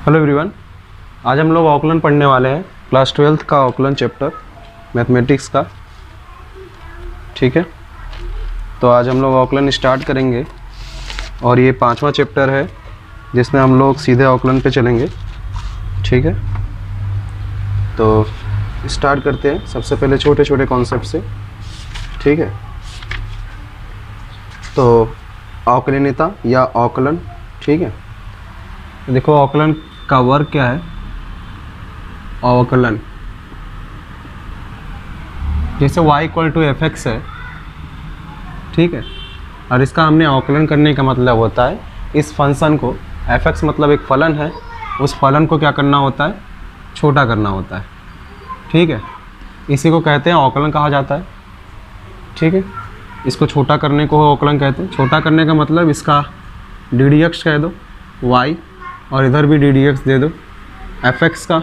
Hello everyone, आज हम लोग आकलन पढ़ने वाले हैं क्लास 12th का आकलन चैप्टर मैथमेटिक्स का। ठीक है, तो आज हम लोग आकलन स्टार्ट करेंगे और ये 5वां चैप्टर है जिसमें हम लोग सीधे आकलन पे चलेंगे। ठीक है, तो स्टार्ट करते हैं सबसे पहले छोटे छोटे कॉन्सेप्ट से। ठीक है, तो आकलनीयता या आकलन। ठीक है, देखो आकलन का वर्ग क्या है। अवकलन, जैसे y equal to f x है। ठीक है, और इसका हमने अवकलन करने का मतलब होता है इस फंक्शन को, एफ एक्स मतलब एक फलन है, उस फलन को क्या करना होता है, छोटा करना होता है। ठीक है, इसी को कहते हैं अवकलन कहा जाता है। ठीक है, इसको छोटा करने को अवकलन कहते हैं। छोटा करने का मतलब इसका डी डी एक्स कह दो y, और इधर भी डी डी एक्स दे दो एफ एक्स का,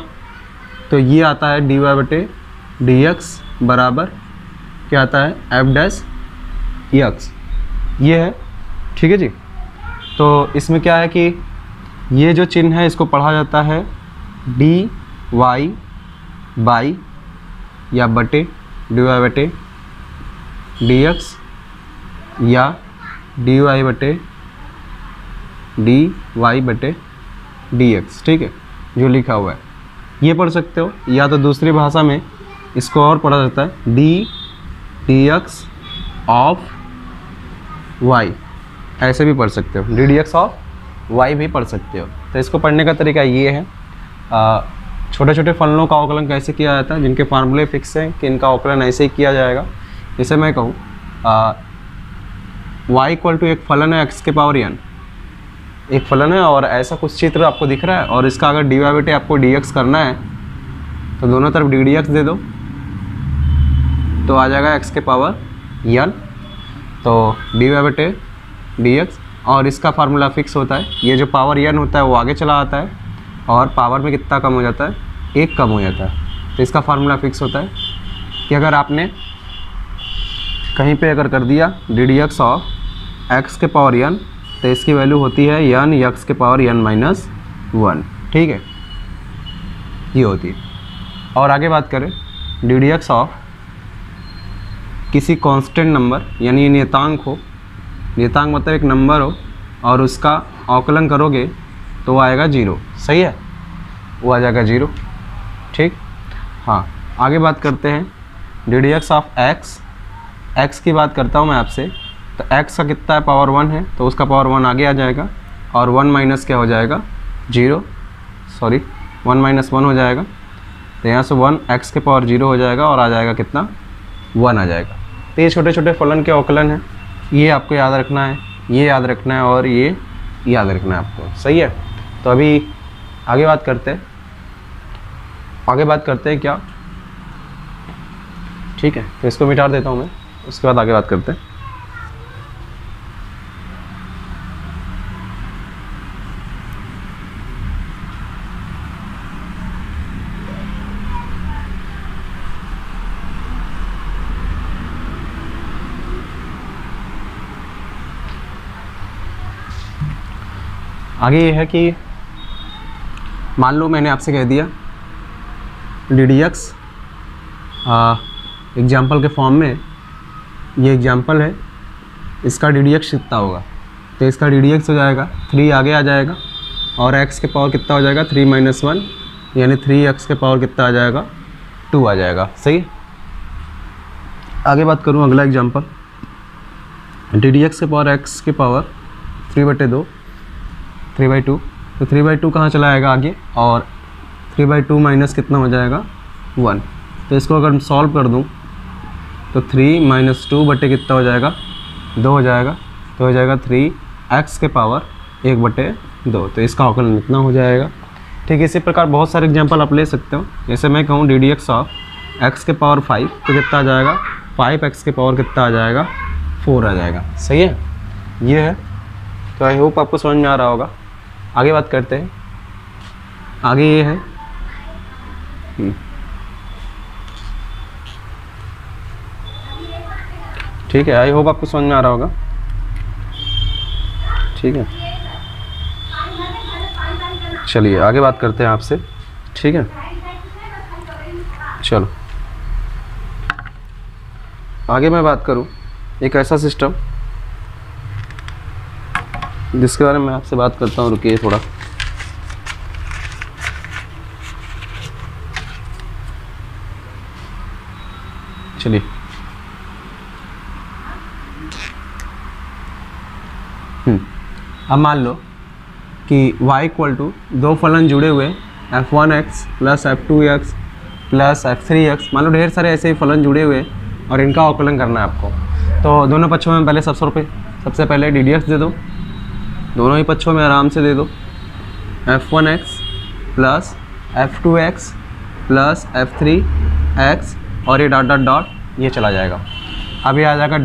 तो ये आता है डी वाई बटे डी एक्स बराबर क्या आता है, एफ डैश एक्स। ये है। ठीक है जी, तो इसमें क्या है कि ये जो चिन्ह है इसको पढ़ा जाता है डी वाई बाई या बटे डी वाई बटे डी एक्स या डी वाई बटे डी वाई बटे डी एक्स। ठीक है, जो लिखा हुआ है ये पढ़ सकते हो, या तो दूसरी भाषा में इसको और पढ़ा जाता है d d x of y, ऐसे भी पढ़ सकते हो, d d x of y भी पढ़ सकते हो। तो इसको पढ़ने का तरीका ये है, छोटे छोटे फलनों का अवकलन कैसे किया जाता है, जिनके फार्मूले फिक्स हैं कि इनका अवकलन ऐसे ही किया जाएगा। जैसे मैं कहूँ y इक्वल टू एक फलन है एक्स के पावर n, एक फलन है और ऐसा कुछ चित्र आपको दिख रहा है, और इसका अगर डी वाई बटे आपको डी एक्स करना है तो दोनों तरफ डी डी एक्स दे दो, तो आ जाएगा एक्स के पावर n। तो डी वाई बटे डी एक्स, और इसका फार्मूला फिक्स होता है, ये जो पावर n होता है वो आगे चला आता है और पावर में कितना कम हो जाता है, एक कम हो जाता है। तो इसका फार्मूला फिक्स होता है कि अगर आपने कहीं पे अगर कर दिया D d x of x के पावर n, तो इसकी वैल्यू होती है n एक्स के पावर n माइनस 1। ठीक है, ये होती है। और आगे बात करें डी डी एक्स ऑफ किसी कांस्टेंट नंबर, यानी नियतांक हो, नियतांक मतलब एक नंबर हो और उसका अवकलन करोगे तो वो आएगा 0। सही है, वो आ जाएगा 0। ठीक, हाँ आगे बात करते हैं D d x of x. X की बात करता हूँ मैं आपसे, तो x का कितना है, पावर 1 है, तो उसका पावर 1 आगे आ जाएगा और 1 माइनस क्या हो जाएगा, 0, सॉरी 1 माइनस 1 हो जाएगा। तो यहाँ से 1 x के पावर 0 हो जाएगा और आ जाएगा कितना, 1 आ जाएगा। तो ये छोटे छोटे फलन के अवकलन हैं, ये आपको याद रखना है, ये याद रखना है और ये याद रखना है आपको। सही है, तो अभी आगे बात करते हैं, आगे बात करते हैं क्या। ठीक है, तो इसको मिटा देता हूँ मैं, उसके बाद आगे बात करते हैं। आगे ये है कि मान लो मैंने आपसे कह दिया डी डी एक्स एग्जाम्पल के फॉर्म में, ये एग्जाम्पल है, इसका डी डी एक्स कितना होगा, तो इसका डी डी एक्स हो जाएगा 3 आगे आ जाएगा और x के पावर कितना हो जाएगा, 3 माइनस 1, यानी 3x के पावर कितना आ जाएगा, 2 आ जाएगा। सही है, आगे बात करूँ अगला एग्जाम्पल, डी डी एक्स के पावर x के पावर 3/2, 3/2, तो 3/2 कहाँ चला आएगा आगे, और 3/2 माइनस कितना हो जाएगा, 1। तो इसको अगर सॉल्व कर दूँ तो 3 माइनस 2 बटे कितना हो जाएगा, 2 हो जाएगा, तो हो जाएगा 3x के पावर 1/2, तो इसका अवकलन इतना हो जाएगा। ठीक है, इसी प्रकार बहुत सारे एग्जांपल आप ले सकते हो। जैसे मैं कहूँ D d x of x के पावर 5, तो कितना आ जाएगा, 5x के पावर कितना आ जाएगा, 4 आ जाएगा। सही है, ये है। तो आई होप आपको समझ में आ रहा होगा। आगे बात करते हैं, आगे ये है ठीक है, आई होप आपको समझ में आ रहा होगा। ठीक है, चलिए आगे बात करते हैं आपसे, ठीक है। चलो आगे मैं बात करूं एक ऐसा सिस्टम जिसके बारे में मैं आपसे बात करता हूं। रुकिए थोड़ा। चलिए अब मान लो कि y इक्वल टू दो फलन जुड़े हुए f1x plus f2x plus f3x, मान लो ढेर सारे ऐसे ही फलन जुड़े हुए और इनका अवकलन करना है आपको। तो दोनों पक्षों में पहले सबसे पहले ddx दे दो, दोनों ही पक्षों में आराम से दे दो f1x plus f2x plus f3x और ये डॉट डॉट डॉट ये चला जाएगा। अब ये आ जाएगा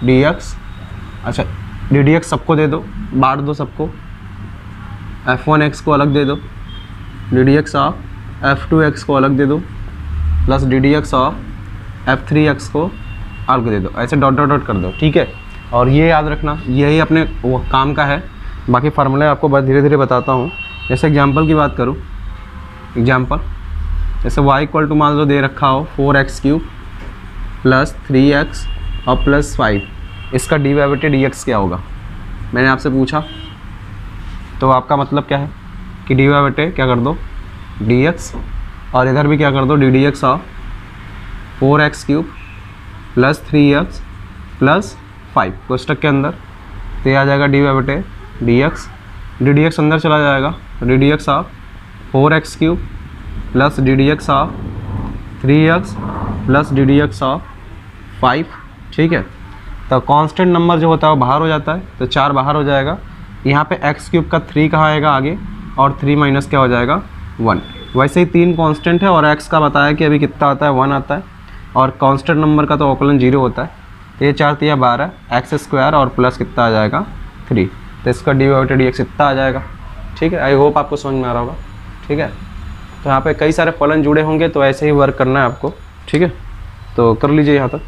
dx। अच्छा ddx सबको दे दो, बांट दो सबको, f1x को अलग दे दो, ddx ऑफ f2x को अलग दे दो, प्लस ddx ऑफ f3x को अलग दे दो। ऐसे डॉट डॉट डॉट कर दो, ठीक है। और ये याद रखना यही अपने वो काम का है, बाकी फार्मूले आपको बहुत धीरे धीरे बताता हूँ। जैसे एग्जांपल की बात करूँ, एग्जांपल जैसे y इक्वल टू मान लो दे रखा हो 4x³ प्लस 3x और प्लस 5, इसका डिवाइवेटिव dx क्या होगा मैंने आपसे पूछा। तो आपका मतलब क्या है कि डिवाइवेटिव क्या कर दो dx, और इधर भी क्या कर दो ddx of 4x³ plus 3x plus 5 कोष्टक के अंदर। तो ये आ जाएगा डिवाइवेटिव dx अंदर चला जाएगा, ddx of 4x³ plus ddx of 3x plus ddx of 5, ठीक है। तो कांस्टेंट नंबर जो होता है वो बाहर हो जाता है, तो 4 बाहर हो जाएगा। यहाँ पे x³ का 3 कहाँ आएगा आगे, और 3 माइनस क्या हो जाएगा 1। वैसे ही 3 कांस्टेंट है और x का बताया कि अभी कितना आता है 1 आता है, और कांस्टेंट नंबर का तो अवकलन 0 होता है। तो ये 4 3 12 x² और प्लस कितना आ जाएगा 3, तो इसका डिवाइवेटिव dx इतना आ जाएगा, ठीक है। आई होप आपको समझ में आ रहा होगा, ठीक है। तो यहाँ पे कई सारे फलन जुड़े होंगे तो ऐसे ही वर्क करना है आपको, ठीक है। तो कर लीजिए यहाँ तक।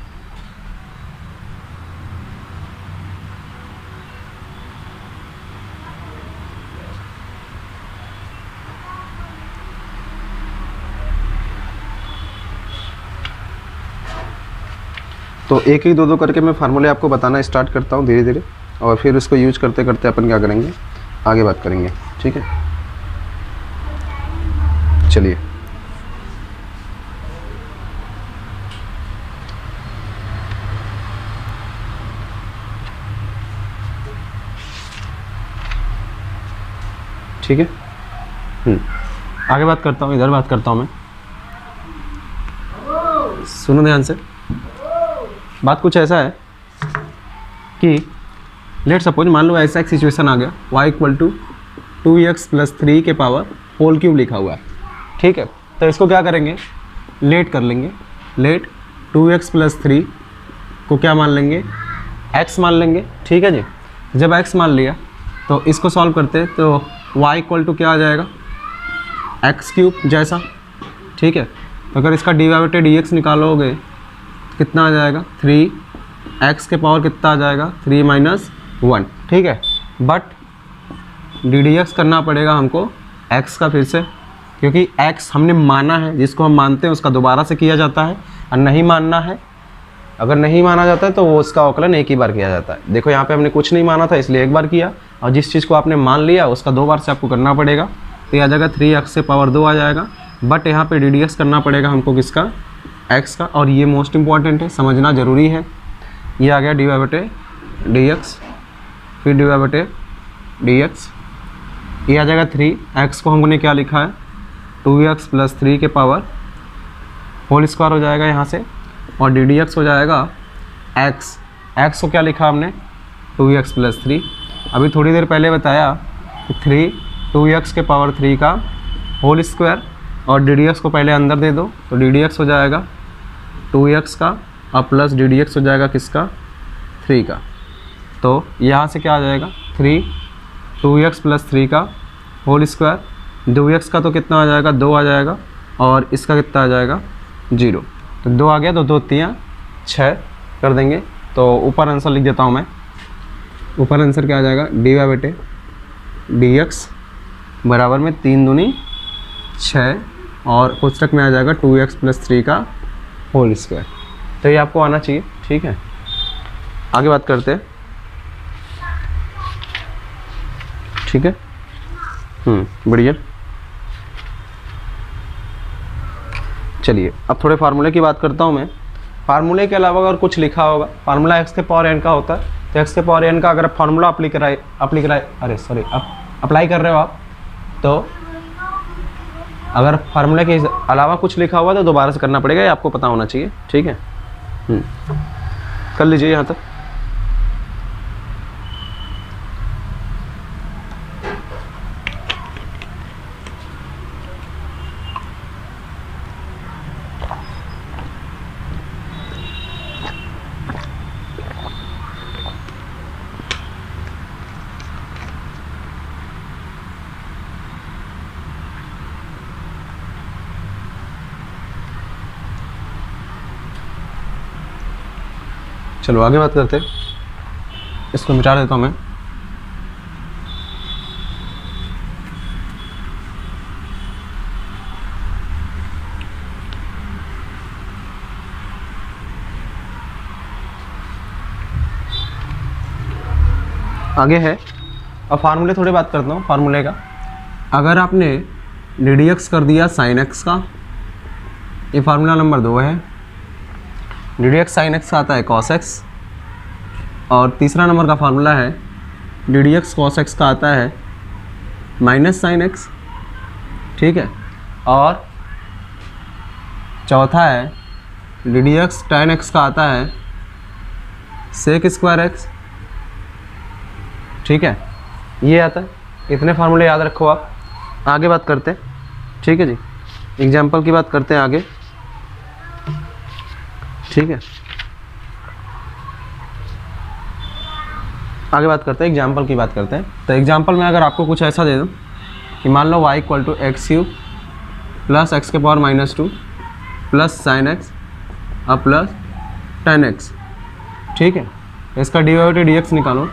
तो एक ही दो करके मैं फार्मूले आपको बताना स्टार्ट करता हूँ धीरे धीरे, और फिर उसको यूज करते करते अपन क्या करेंगे आगे बात करेंगे, ठीक है। चलिए ठीक है। आगे बात करता हूँ, इधर बात करता हूँ मैं। सुनो ध्यान से, बात कुछ ऐसा है कि लेट सपोज मान लो ऐसा एक सिचुएशन आ गया y equal to 2x plus 3 के पावर होल क्यूब लिखा हुआ है, ठीक है। तो इसको क्या करेंगे लेट कर लेंगे, लेट 2x प्लस 3 को क्या मान लेंगे x मान लेंगे, ठीक है जी। जब x मान लिया तो इसको सॉल्व करते तो y इक्वल टू क्या आ जाएगा x³ जैसा, ठीक है। तो अगर इसका डिवाइवेटिव dx निकालोगे कितना आ जाएगा 3x के पावर कितना आ जाएगा 3 माइनस 1, ठीक है। बट ddx करना पड़ेगा हमको x का फिर से, क्योंकि x हमने माना है, जिसको हम मानते हैं उसका दोबारा से किया जाता है, और नहीं मानना है अगर नहीं माना जाता है तो वो उसका अवकलन एक ही बार किया जाता है। देखो यहाँ पे हमने कुछ नहीं माना था इसलिए एक बार किया, और जिस चीज़ को आपने मान लिया उसका 2 बार से आपको करना पड़ेगा। तो ये आ जाएगा 3x से पावर 2 आ जाएगा, बट यहाँ पे ddx करना पड़ेगा हमको किसका x का, और ये मोस्ट इंपॉर्टेंट है, समझना ज़रूरी है। ये आ गया डिवाइवेटिव dx, फिर डिवाइवेटिव dx, ये आ जाएगा 3x को हमने क्या लिखा है 2x प्लस 3 के पावर होल स्क्वायर हो जाएगा यहाँ से, और ddx हो जाएगा x को क्या लिखा हमने 2x प्लस 3। अभी थोड़ी देर पहले बताया कि 2x के पावर 3 का होल स्क्वायर, और ddx को पहले अंदर दे दो तो ddx हो जाएगा 2x का, और प्लस ddx हो जाएगा किसका 3 का। तो यहाँ से क्या आ जाएगा 2x प्लस 3 का होल स्क्वायर, 2x का तो कितना आ जाएगा 2 आ जाएगा, और इसका कितना आ जाएगा 0। तो 2 आ गया, तो 2 3 6 कर देंगे। तो ऊपर आंसर लिख देता हूँ मैं, ऊपर आंसर क्या आ जाएगा डिवाइवेटिव dx बराबर में 3 दूनी 6 और कोष्टक में आ जाएगा 2x + 3 का होल स्क्वायर। तो ये आपको आना चाहिए, ठीक है। आगे बात करते हैं, ठीक है। बढ़िया। चलिए अब थोड़े फार्मूले की बात करता हूँ मैं। फार्मूले के अलावा अगर कुछ लिखा होगा, फार्मूला x के पावर n का होता है, तो x के पावर n का अगर फार्मूला अप्लाई कर रहे हो आप, तो अगर फार्मूले के अलावा कुछ लिखा हुआ तो दोबारा से करना पड़ेगा, ये आपको पता होना चाहिए, ठीक है। कर लीजिए यहाँ तक। चलो आगे बात करते हैं, इसको मिटा देता हूँ मैं। आगे है, अब फार्मूले थोड़ी बात करता हूँ फार्मूले का। अगर आपने ddx कर दिया sin x का, ये फार्मूला नंबर 2 है। ddx sin x आता है cos x, और तीसरा नंबर का फार्मूला है ddx cos x का आता है -sin x, ठीक है। और चौथा है ddx tan x का आता है sec² x, ठीक है। ये आता है, इतने फार्मूले याद रखो आप। आगे बात करते हैं, ठीक है जी। एग्जाम्पल की बात करते हैं आगे, ठीक है। आगे बात करते हैं, एग्जाम्पल की बात करते हैं। तो एग्जाम्पल में अगर आपको कुछ ऐसा दे दूँ कि मान लो y = x³ + x के power -2 + sin x + tan x, ठीक है। इसका dy/dx निकालो,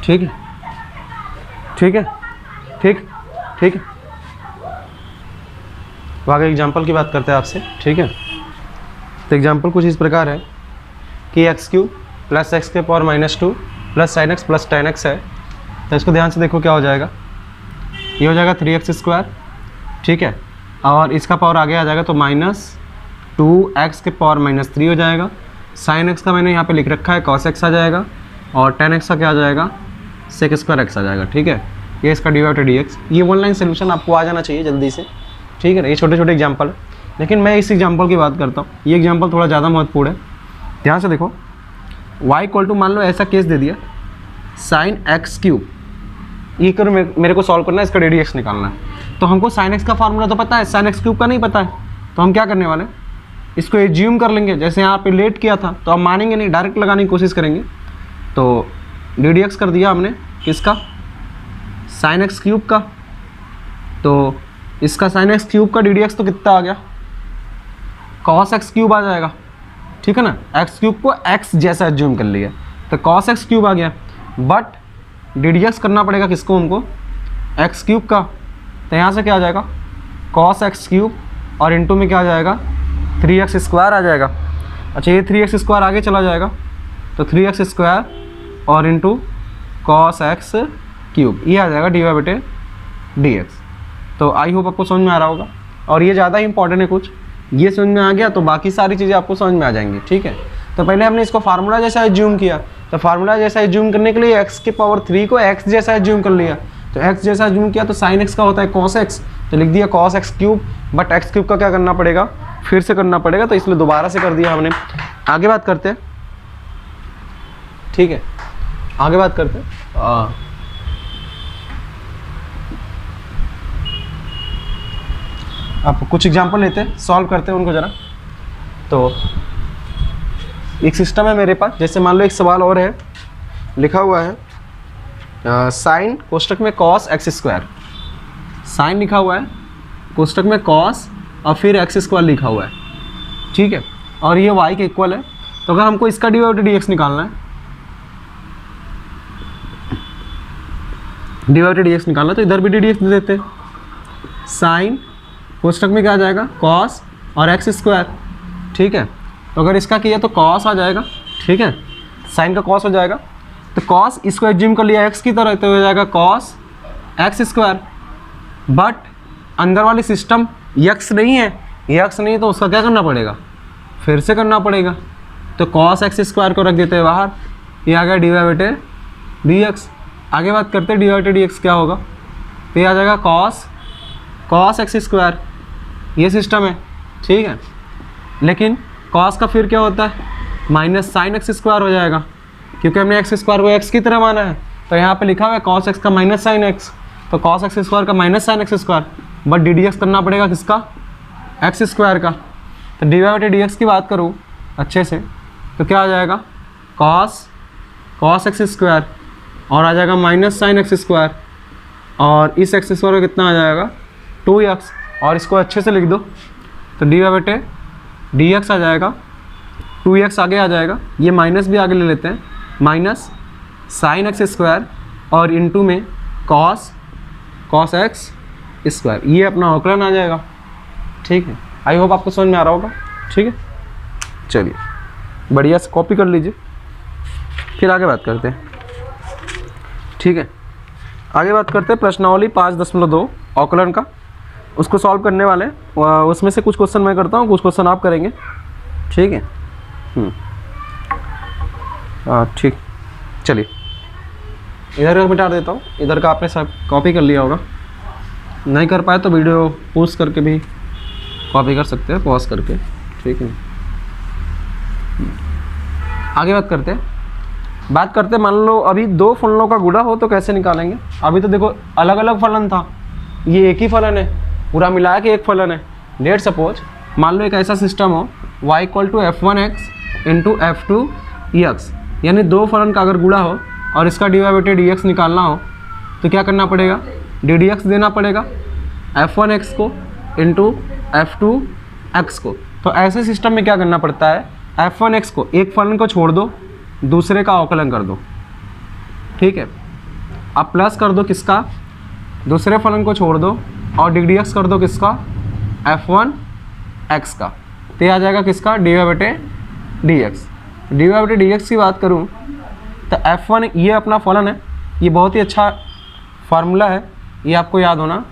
ठीक है, ठीक है, ठीक, ठीक है। तो आगे एग्जाम्पल की बात करते हैं आपसे, ठीक है। तो एग्जाम्पल कुछ इस प्रकार है कि x³ + x के power -2 + sin x + tan x है। तो इसको ध्यान से देखो क्या हो जाएगा, ये हो जाएगा 3x², ठीक है। और इसका पावर आगे आ जाएगा तो -2x के पावर -3 हो जाएगा। sin x का मैंने यहाँ पे लिख रखा है cos x आ जाएगा, और tan x का क्या आ जाएगा sec² x आ जाएगा, ठीक है। ये इसका dy/dx। ये ऑनलाइन सोल्यूशन आपको आ जाना चाहिए जल्दी से, ठीक है ना। ये छोटे छोटे एग्जाम्पल है, लेकिन मैं इस एग्जाम्पल की बात करता हूँ। ये एग्जाम्पल थोड़ा ज़्यादा महत्वपूर्ण है, ध्यान से देखो। y = मान लो ऐसा केस दे दिया sin x³, ये करो मेरे को सॉल्व करना है, इसका ddx निकालना है। तो हमको sin x का फार्मूला तो पता है, sin x³ का नहीं पता है। तो हम क्या करने वाले, इसको एज्यूम कर लेंगे, जैसे यहाँ पे लेट किया था। तो हम मानेंगे नहीं, डायरेक्ट लगाने की कोशिश करेंगे। तो ddx कर दिया हमने किसका, sin x³ का। तो इसका sin x³ का ddx तो कितना आ गया, cos x³ आ जाएगा, ठीक है ना। x³ को x जैसा एज्यूम कर लिया, तो cos x³ आ गया। बट ddx करना पड़ेगा किसको, हमको x³ का। तो यहाँ से क्या आ जाएगा cos x³ और इंटू में क्या आ जाएगा 3x² आ जाएगा। अच्छा, ये 3x² आगे चला जाएगा, तो 3x² और इंटू cos x³, ये आ जाएगा dy/dx। तो आई होप आपको समझ में आ रहा होगा। और ये ज़्यादा इंपॉर्टेंट है, कुछ ये समझ में आ गया तो बाकी सारी चीज़ें आपको समझ में आ जाएंगी, ठीक है। तो पहले हमने इसको फार्मूला जैसा एज्यूम किया, तो फार्मूला जैसा एज्यूम करने के लिए x के पावर 3 को x जैसा एज्यूम कर लिया। तो x जैसा एज्यूम किया तो sin x का होता है cos x, तो लिख दिया cos x³। बट x³ का क्या करना पड़ेगा, फिर से करना पड़ेगा, तो इसलिए दोबारा से कर दिया हमने। आगे बात करते हैं, ठीक है। आगे बात करते हैं, आप कुछ एग्जांपल लेते हैं, सॉल्व करते हैं उनको ज़रा। तो एक सिस्टम है मेरे पास, जैसे मान लो एक सवाल और है, लिखा हुआ है साइन कोष्टक में cos x², साइन लिखा हुआ है कोष्टक में cos और फिर x² लिखा हुआ है, ठीक है। और ये y के इक्वल है। तो अगर हमको इसका dy/dx निकालना है, डिवाइडेड डी एक्स निकालना, तो इधर भी डी डी एक्स दे देते हैं। साइन कोष्टक में क्या आ जाएगा, कॉस और एक्स स्क्वायर, ठीक है। तो अगर इसका किया तो कॉस आ जाएगा, ठीक है, साइन का कॉस हो जाएगा। तो कॉस इसको एज्यूम कर लिया एक्स की तरह, तो हो जाएगा कॉस एक्स स्क्वायर। बट अंदर वाली सिस्टम यक्स नहीं है, यक्स नहीं तो उसका क्या करना पड़ेगा, फिर से करना पड़ेगा। तो कॉस एक्स स्क्वायर को रख देते हैं बाहर, ये आ गया डी वाई बटे डी एक्स। आगे बात करते हैं डी वाई बटे डी एक्स क्या होगा, तो ये आ जाएगा कॉस एक्स स्क्वायर, ये सिस्टम है, ठीक है। लेकिन कॉस का फिर क्या होता है, माइनस साइन एक्स स्क्वायर हो जाएगा, क्योंकि हमने एक्स स्क्वायर को एक्स की तरह माना है। तो यहाँ पे लिखा हुआ है कॉस एक्स का माइनस साइन एक्स, तो कॉस एक्स स्क्वायर का minus sine x square, but D d x करना पड़ेगा किसका, एक्स स्क्वायर का। तो डी वाई बटे डी एक्स की बात करूँ अच्छे से तो क्या आ जाएगा, कॉस एक्स स्क्वायर और आ जाएगा माइनस साइन एक्स स्क्वायर, और इस एक्स स्क्वायर का कितना आ जाएगा 2x, और इसको अच्छे से लिख दो तो डी वाई बटे डी एक्स आ जाएगा 2x, आगे आ जाएगा, ये माइनस भी आगे ले लेते हैं, माइनस साइन एक्स स्क्वायर और इनटू में कॉस एक्स स्क्वायर, ये अपना अवकलन आ जाएगा, ठीक है। आई होप आपको समझ में आ रहा होगा, ठीक है। चलिए बढ़िया से कॉपी कर लीजिए, फिर आगे बात करते हैं, ठीक है। आगे बात करते हैं प्रश्नावली 5.2 अवकलन का, उसको सॉल्व करने वाले हैं। उसमें से कुछ क्वेश्चन मैं करता हूँ, कुछ क्वेश्चन आप करेंगे, ठीक है। ठीक, चलिए इधर का मिटा देता हूँ, इधर का आपने सब कॉपी कर लिया होगा, नहीं कर पाए तो वीडियो पॉज करके भी कॉपी कर सकते हैं, पॉज करके, ठीक है। आगे बात करते हैं, मान लो अभी दो फलनों का गुणा हो तो कैसे निकालेंगे। अभी तो देखो अलग अलग फलन था, ये एक ही फलन है, पूरा मिलाया कि एक फलन है। लेट सपोज मान लो एक ऐसा सिस्टम हो y = f1x इंटू f2x, यानी दो फलन का अगर गुणा हो और इसका डी वाई बटे डी एक्स निकालना हो तो क्या करना पड़ेगा, डी डी एक्स देना पड़ेगा f1x को इंटू f2x को। तो ऐसे सिस्टम में क्या करना पड़ता है, f1x को एक फलन को छोड़ दो, दूसरे का अवकलन कर दो, ठीक है। अब प्लस कर दो किसका, दूसरे फलन को छोड़ दो, और डी डी एक्स कर दो किसका, f1x का, तो आ जाएगा किसका, डी वाई बटे डी एक्स। डी वाई बटे डी एक्स की बात करूँ तो f1 ये अपना फलन है, ये बहुत ही अच्छा फार्मूला है, ये आपको याद होना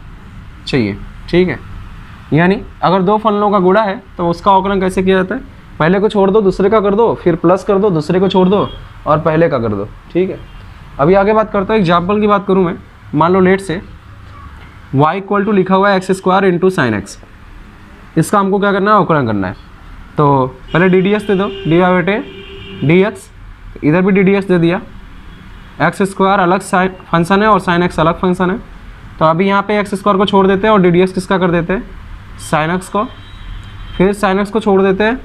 चाहिए, ठीक है। यानी अगर दो फलनों का गुणा है तो उसका अवकलन कैसे किया जाता है, पहले को छोड़ दो दूसरे का कर दो, फिर प्लस कर दो, दूसरे को छोड़ दो और पहले का कर दो, ठीक है। अभी आगे बात करता हूँ, एग्जाम्पल की बात करूँ मैं, मान लो लेट से y = लिखा हुआ है x square into sine x, इसका हमको क्या करना है, अवकलन करना है। तो पहले डी डी एक्स दे दो, डी वाई बटे डी एक्स, इधर भी डी डी एक्स दे दिया, एक्स स्क्वायर अलग साइन फंक्शन है और साइन एक्स अलग फंक्शन है। तो अभी यहाँ पे एक्स स्क्वायर को छोड़ देते हैं और डी डी एक्स किसका कर देते हैं, साइन एक्स को, फिर साइन एक्स को छोड़ देते हैं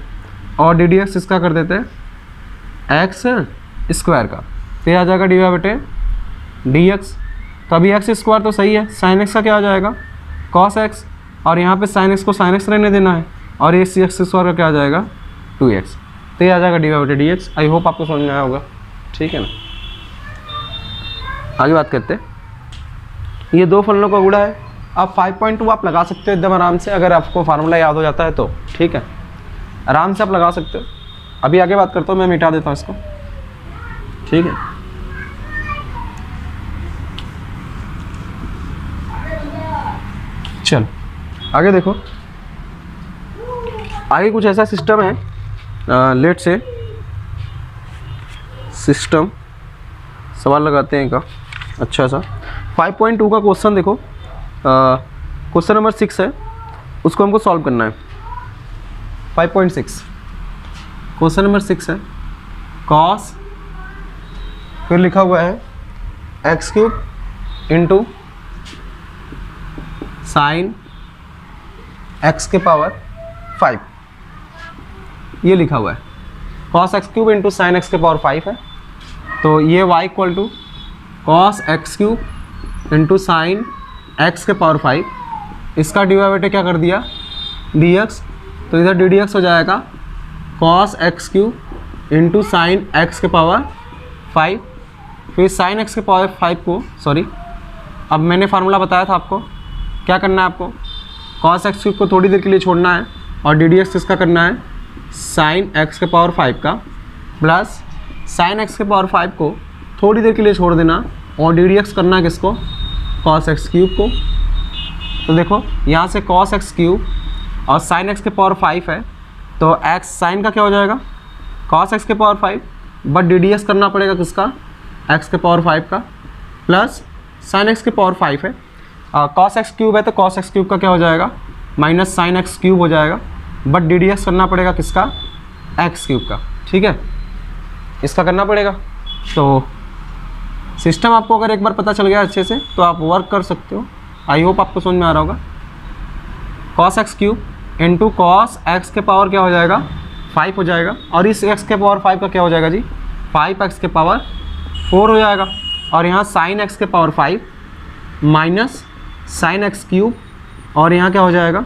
और डी डी एक्स इसका कर देते हैं एक्स स्क्वायर का, तो ये आ जाएगा डी वाई बटे डी एक्स। तो अभी एक्स स्क्वायर तो सही है, साइन एक्स का क्या आ जाएगा, कॉस एक्स, और यहाँ पे साइन एक्स को साइन एक्स रहने देना है, और ये एक्स स्क्वायर का क्या आ जाएगा 2x, तो ये आ जाएगा डी वाई बटे डी एक्स। आई होप आपको समझ में आया होगा, ठीक है ना। आगे बात करते हैं, ये दो फलनों का गुणा है। अब 5.2 आप लगा सकते हो एकदम आराम से, अगर आपको फार्मूला याद हो जाता है तो, ठीक है, आराम से आप लगा सकते हो। अभी आगे बात करता हूँ, मैं मिटा देता हूँ इसको, ठीक है। चल आगे देखो, आगे कुछ ऐसा सिस्टम है, लेट से सिस्टम सवाल लगाते हैं का अच्छा सा 5.2 का क्वेश्चन देखो, क्वेश्चन नंबर 6 है, उसको हमको सॉल्व करना है। 5.6 क्वेश्चन नंबर 6 है, कॉस फिर लिखा हुआ है x³ इंटू साइन x⁵ ये लिखा हुआ है, cos x³ into sine x⁵ है। तो ये y = cos x³ into sine x⁵, इसका डी वाई बटे क्या कर दिया dx, तो इधर डी डी एक्स हो जाएगा cos x³ into sine x⁵, फिर साइन x⁵ को अब मैंने फार्मूला बताया था आपको, क्या करना है आपको, cos x क्यूब को थोड़ी देर के लिए छोड़ना है और डी डी एक्स किसका करना है, साइन एक्स के पावर 5 का, प्लस साइन एक्स के पावर 5 को थोड़ी देर के लिए छोड़ देना और डी डी एक्स करना है किसको, cos x क्यूब को। तो देखो यहाँ से cos x क्यूब और साइन एक्स के पावर 5 है, तो x साइन का क्या हो जाएगा, cos x के power 5, but D d x करना पड़ेगा किसका, x के पावर 5 का, प्लस साइन एक्स के पावर 5 है, cos x क्यूब है तो cos x क्यूब का क्या हो जाएगा, माइनस साइन एक्स क्यूब हो जाएगा, बट डी डी एक्स करना पड़ेगा किसका, x क्यूब का। ठीक है, इसका करना पड़ेगा। तो सिस्टम आपको अगर एक बार पता चल गया अच्छे से तो आप वर्क कर सकते हो। आई होप आपको समझ में आ रहा होगा। cos x cube into cos x के पावर क्या हो जाएगा, 5 हो जाएगा, और इस x के पावर 5 का क्या हो जाएगा जी, 5x के पावर 4 हो जाएगा, और यहाँ साइन x के power 5 minus sine x cube, और यहाँ क्या हो जाएगा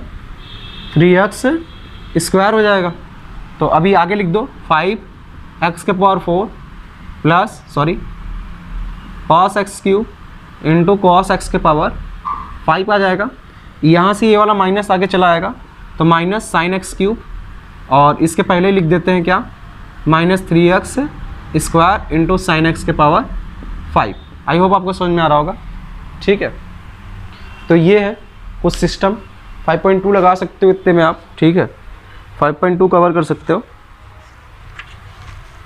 3x स्क्वायर हो जाएगा। तो अभी आगे लिख दो 5x के power 4 plus cos x cube into cos x के पावर 5 आ जाएगा। यहाँ से ये वाला माइनस आगे चला आएगा तो माइनस साइन एक्स क्यूब, और इसके पहले लिख देते हैं क्या, minus 3x square into sine x के पावर 5। आई होप आपको समझ में आ रहा होगा। ठीक है, तो ये है कुछ सिस्टम। 5.2 लगा सकते हो इतने में आप। ठीक है, 5.2 कवर कर सकते हो।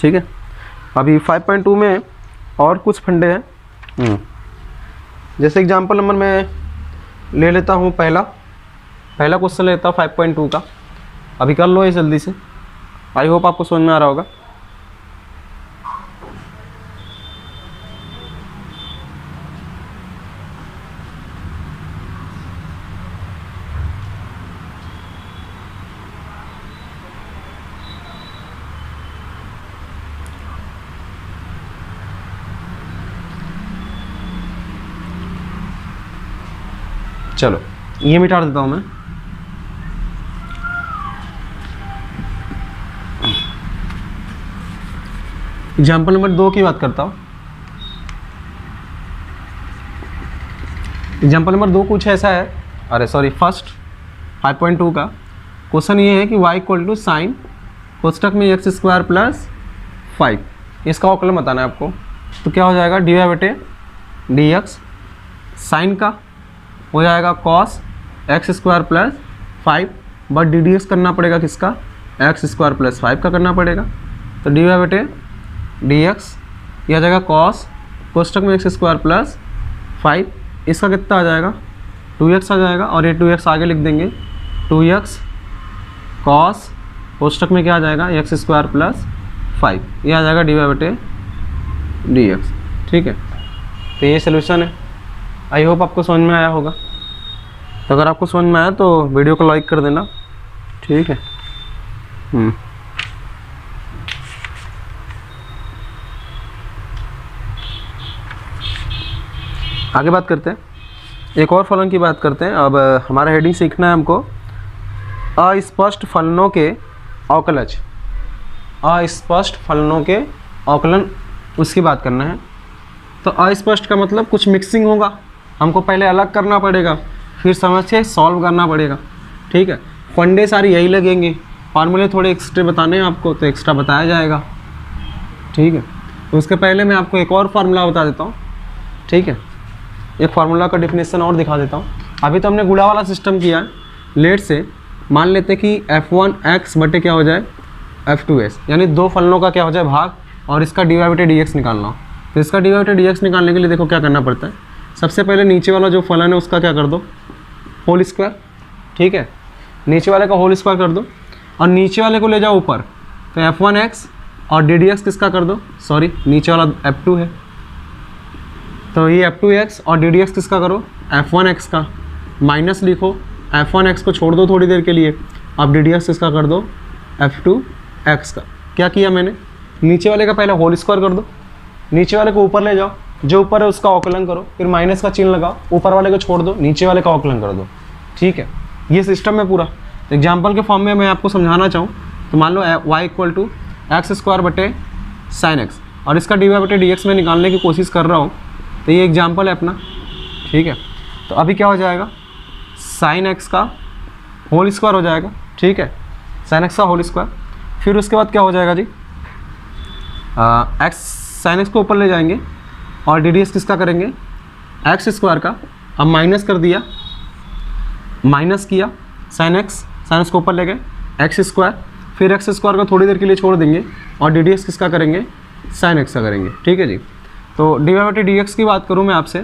ठीक है, अभी 5.2 में और कुछ फंडे हैं। जैसे एग्जांपल नंबर मैं ले लेता हूँ, पहला क्वेश्चन लेता हूँ 5.2 का। अभी कर लो ये जल्दी से। आई होप आपको समझ में आ रहा होगा। चलो ये मिटा देता हूं मैं। एग्जाम्पल नंबर 2 की बात करता हूं। एग्जाम्पल नंबर 2 कुछ ऐसा है, फर्स्ट 5.2 का क्वेश्चन ये है कि y इक्वल टू साइन कोष्टक में x स्क्वायर प्लस 5, इसका अवकलन बताना है आपको। तो क्या हो जाएगा, डी वाई बटे डी एक्स, साइन का हो जाएगा cos x square plus 5, but D d x करना पड़ेगा किसका, x स्क्वायर प्लस 5 का करना पड़ेगा। तो डी वाई बटे डी एक्स यह आ जाएगा cos कोष्टक में x स्क्वायर प्लस 5, इसका कितना आ जाएगा 2x आ जाएगा, और ये 2x आगे लिख देंगे, 2x cos कोष्टक में क्या आ जाएगा x स्क्वायर प्लस 5, ये आ जाएगा डी वाई बटे डी एक्स। ठीक है, तो ये सोल्यूशन है। आई होप आपको समझ में आया होगा। तो अगर आपको समझ में आया तो वीडियो को लाइक कर देना। ठीक है, आगे बात करते हैं, एक और फलन की बात करते हैं। अब हमारा हेडिंग सीखना है हमको, अस्पष्ट फलनों के अवकलज। अस्पष्ट फलनों के अवकलन, उसकी बात करना है। तो अस्पष्ट का मतलब कुछ मिक्सिंग होगा, हमको पहले अलग करना पड़ेगा, फिर समझ के सॉल्व करना पड़ेगा। ठीक है, फंडे सारे यही लगेंगे, फार्मूले थोड़े एक्स्ट्रा बताने हैं आपको तो एक्स्ट्रा बताया जाएगा। ठीक है, तो उसके पहले मैं आपको एक और फार्मूला बता देता हूँ। ठीक है, एक फार्मूला का डेफिनेशन और दिखा देता हूँ। अभी तो हमने गुणा वाला सिस्टम किया है। लेट से मान लेते कि f1x बटे क्या हो जाए f2s, यानी दो फलनों का क्या हो जाए भाग, और इसका डी वाई बटे डी एक्स निकालना हो। तो इसका डी वाई बटे डी एक्स निकालने के लिए देखो क्या करना पड़ता है। सबसे पहले नीचे वाला जो फलन है उसका क्या कर दो, होल स्क्वायर। ठीक है, नीचे वाले का होल स्क्वायर कर दो, और नीचे वाले को ले जाओ ऊपर। तो f1x और डी डी एक्स किसका कर दो, नीचे वाला f2 है, तो ये f2x और डी डी एक्स किसका करो, f1x का। माइनस लिखो, f1x को छोड़ दो थोड़ी देर के लिए, अब डी डी एक्स किसका कर दो, f2x का। क्या किया मैंने, नीचे वाले का पहले होल स्क्वायर कर दो, नीचे वाले को ऊपर ले जाओ, जो ऊपर है उसका अवकलन करो, फिर माइनस का चिन्ह लगाओ, ऊपर वाले को छोड़ दो, नीचे वाले का अवकलन कर दो। ठीक है, ये सिस्टम है पूरा। एग्जाम्पल के फॉर्म में मैं आपको समझाना चाहूँ तो मान लो y equal to x square बटे साइन एक्स, और इसका डी वाई बटे डी एक्स में निकालने की कोशिश कर रहा हूँ। तो ये एग्जाम्पल है अपना। ठीक है। तो अभी क्या हो जाएगा, साइन एक्स का होल स्क्वायर हो जाएगा, ठीक है, साइन एक्स का होल स्क्वायर। फिर उसके बाद क्या हो जाएगा जी, एक्स साइन एक्स को ऊपर ले जाएंगे और डी डी एक्स किसका करेंगे, एक्स स्क्वायर का। अब माइनस कर दिया, माइनस किया साइन एक्स को ऊपर ले गए, एक्स स्क्वायर, फिर एक्स स्क्वायर को थोड़ी देर के लिए छोड़ देंगे और डी डी एक्स किसका करेंगे, साइन एक्स का करेंगे, ठीक है जी। तो d y by d x की बात करूँ मैं आपसे,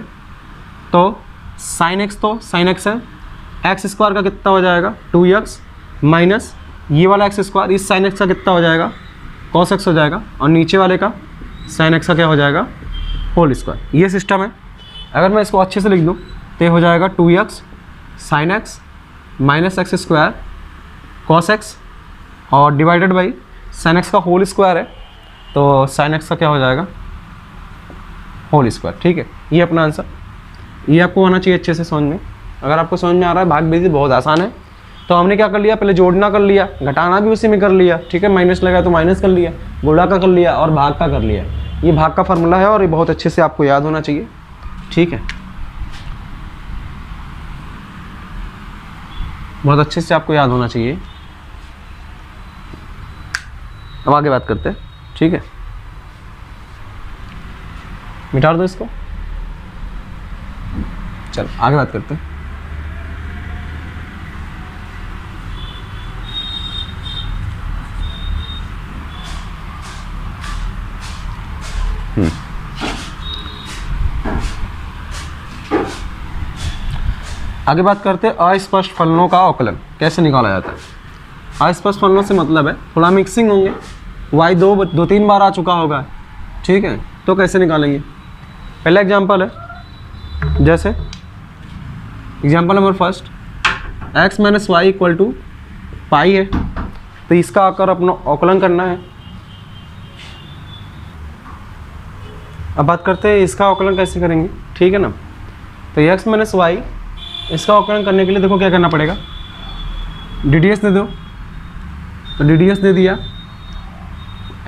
तो साइन एक्स तो साइन एक्स है, एक्स स्क्वायर का कितना हो जाएगा 2x माइनस ये वाला एक्स स्क्वायर, इस साइन एक्स का कितना हो जाएगा कॉस एक्स हो जाएगा, और नीचे वाले का साइन एक्स का क्या हो जाएगा होल स्क्वायर। ये सिस्टम है। अगर मैं इसको अच्छे से लिख दूँ तो ये हो जाएगा 2x sine x minus x square cos x और डिवाइडेड बाई साइन एक्स का होल स्क्वायर है, तो साइन एक्स का क्या हो जाएगा होल स्क्वायर, ठीक है। ये अपना आंसर, ये आपको आना चाहिए अच्छे से समझ में। अगर आपको समझ में आ रहा है, भाग बेइज्जती बहुत आसान है। तो हमने क्या कर लिया, पहले जोड़ना कर लिया, घटाना भी उसी में कर लिया, ठीक है, माइनस लगा तो माइनस कर लिया, गुणा का कर लिया और भाग का कर लिया। ये भाग का फार्मूला है और ये बहुत अच्छे से आपको याद होना चाहिए, ठीक है, बहुत अच्छे से आपको याद होना चाहिए। अब आगे बात करते हैं, ठीक है, मिटा दो इसको, चलो आगे बात करते हैं। आगे बात करते हैं अस्पष्ट फलनों का अवकलन कैसे निकाला जाता है। अस्पष्ट फलनों से मतलब है थोड़ा मिक्सिंग होंगे, y दो तीन बार आ चुका होगा, ठीक है, तो कैसे निकालेंगे। पहला एग्जांपल है, जैसे example number first, x minus Y equal to pi है, तो इसका आकर अपना अवकलन करना है। अब बात करते हैं इसका अवकलन कैसे करेंगे, ठीक है ना। तो x माइनस वाई, इसका अवकलन करने के लिए देखो क्या करना पड़ेगा, डी डी एस दे दो, तो डी डी एस दे दिया,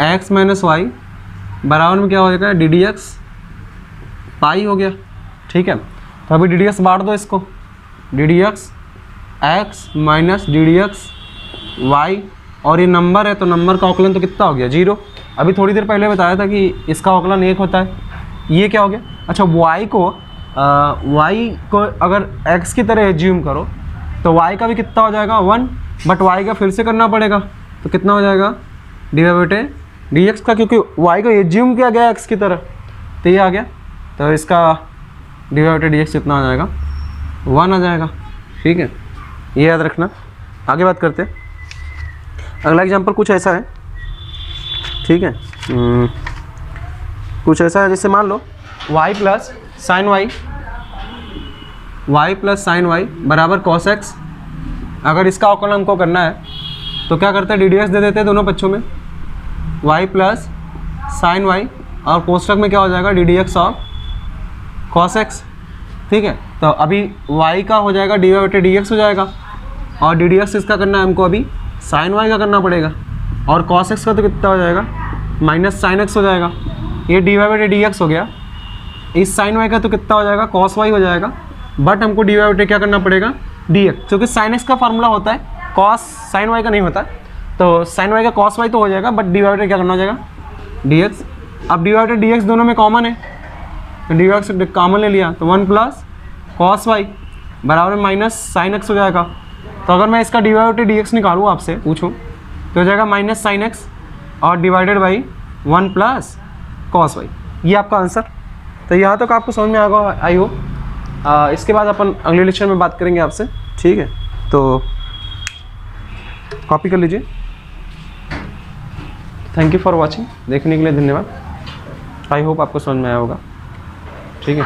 x माइनस वाई बराबर में क्या हो जाएगा डी डी एक्स पाई हो गया, ठीक है। तो अभी डी डी एक्स बांट दो इसको, d d x x minus d d x y, और ये नंबर है तो नंबर का अवकलन तो कितना हो गया 0। अभी थोड़ी देर पहले बताया था कि इसका अवकलन 1 होता है, ये क्या हो गया। अच्छा y को अगर x की तरह एज्यूम करो तो y का भी कितना हो जाएगा 1, बट y का फिर से करना पड़ेगा, तो कितना हो जाएगा डी वाई बटे डी एक्स का, क्योंकि y को एज्यूम किया गया x की तरह, तो ये आ गया, तो इसका डी वाई बटे डी एक्स कितना आ जाएगा 1 आ जाएगा, ठीक है, ये याद रखना। आगे बात करते हैं, अगला एग्जांपल कुछ ऐसा है, ठीक है, कुछ ऐसा है जैसे मान लो y प्लस साइन वाई बराबर कॉस एक्स। अगर इसका अवकलन हमको करना है तो क्या करते हैं, डी डी एक्स दे देते हैं दोनों पक्षों में, y प्लस साइन वाई और कोष्ठक में क्या हो जाएगा D d x of cos x, ठीक है। तो अभी y का हो जाएगा डी वाई बटे डी एक्स हो जाएगा, और डी डी एक्स इसका करना है हमको अभी साइन वाई का करना पड़ेगा, और कॉस एक्स का तो कितना हो जाएगा माइनस साइन एक्स हो जाएगा। ये डी वाई बटे डी एक्स हो गया, इस साइन वाई का तो कितना हो जाएगा कॉस वाई हो जाएगा, बट हमको डी वाई बटे क्या करना पड़ेगा डी एक्स, क्योंकि साइन एक्स का फार्मूला होता है, कॉस साइन वाई का नहीं होता, तो साइन वाई का कॉस वाई तो हो जाएगा, बट डी वाई बटे क्या करना हो जाएगा डी एक्स। अब डी वाई बटे डी एक्स दोनों में कॉमन है, तो डी वाई एक्स कॉमन ले लिया, तो 1 प्लस कॉस वाई बराबर में माइनस साइन एक्स हो जाएगा। तो अगर मैं इसका डी वाई बटे डी एक्स निकालूँ आपसे पूछूँ तो हो जाएगा माइनस साइन एक्स और divided by 1 plus cos y, ये आपका आंसर। तो यहाँ तक आपको समझ में आ गया आई हो। इसके बाद अपन अगले लेक्चर में बात करेंगे आपसे, ठीक है, तो कॉपी कर लीजिए। थैंक यू फॉर वॉचिंग, देखने के लिए धन्यवाद। आई होप आपको समझ में आया होगा, ठीक है।